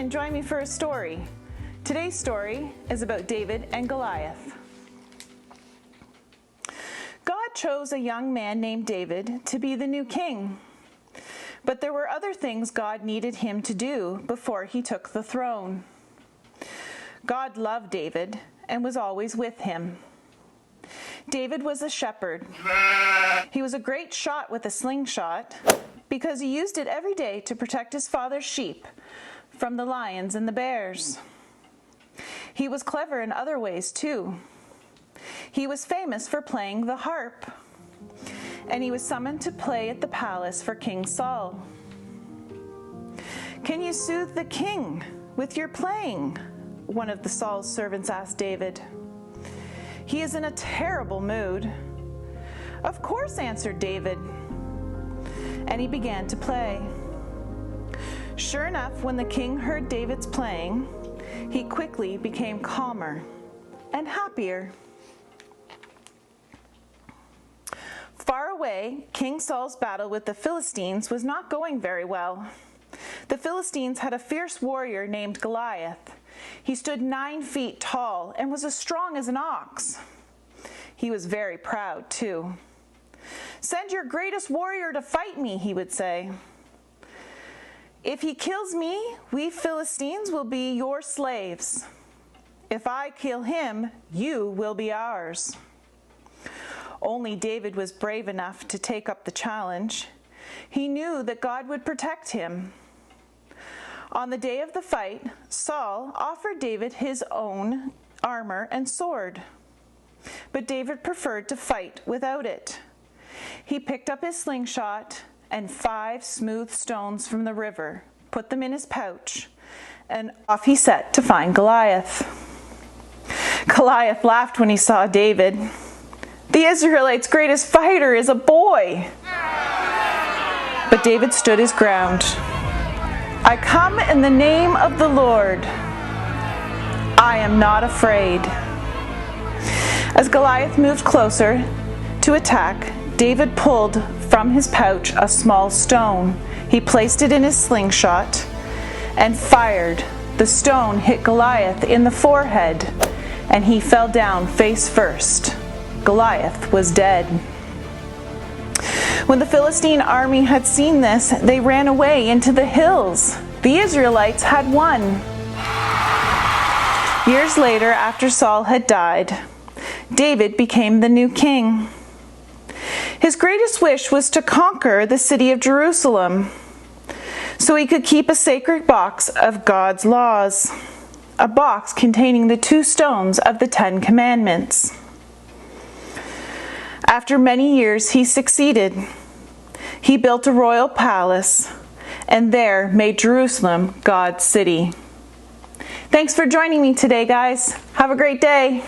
and join me for a story. Today's story is about David and Goliath. God chose a young man named David to be the new king. But there were other things God needed him to do before he took the throne. God loved David and was always with him. David was a shepherd. He was a great shot with a slingshot because he used it every day to protect his father's sheep from the lions and the bears. He was clever in other ways too. He was famous for playing the harp, and he was summoned to play at the palace for King Saul. "Can you soothe the king with your playing?" one of the Saul's servants asked David. "He is in a terrible mood." "Of course," answered David, and he began to play. Sure enough, when the king heard David's playing, he quickly became calmer and happier. Far away, King Saul's battle with the Philistines was not going very well. The Philistines had a fierce warrior named Goliath. He stood 9 feet tall and was as strong as an ox. He was very proud, too. "Send your greatest warrior to fight me," he would say. "If he kills me, we Philistines will be your slaves. If I kill him, you will be ours." Only David was brave enough to take up the challenge. He knew that God would protect him. On the day of the fight, Saul offered David his own armor and sword, but David preferred to fight without it. He picked up his slingshot and 5 smooth stones from the river, put them in his pouch, and off he set to find Goliath. Goliath laughed when he saw David. "The Israelites' greatest fighter is a boy." But David stood his ground. "I come in the name of the Lord. I am not afraid." As Goliath moved closer to attack, David pulled from his pouch a small stone. He placed it in his slingshot and fired. The stone hit Goliath in the forehead, and he fell down face first. Goliath was dead. When the Philistine army had seen this, they ran away into the hills. The Israelites had won. Years later, after Saul had died, David became the new king. His greatest wish was to conquer the city of Jerusalem so he could keep a sacred box of God's laws, a box containing the 2 stones of the 10 Commandments. After many years, he succeeded. He built a royal palace and there made Jerusalem God's city. Thanks for joining me today, guys. Have a great day.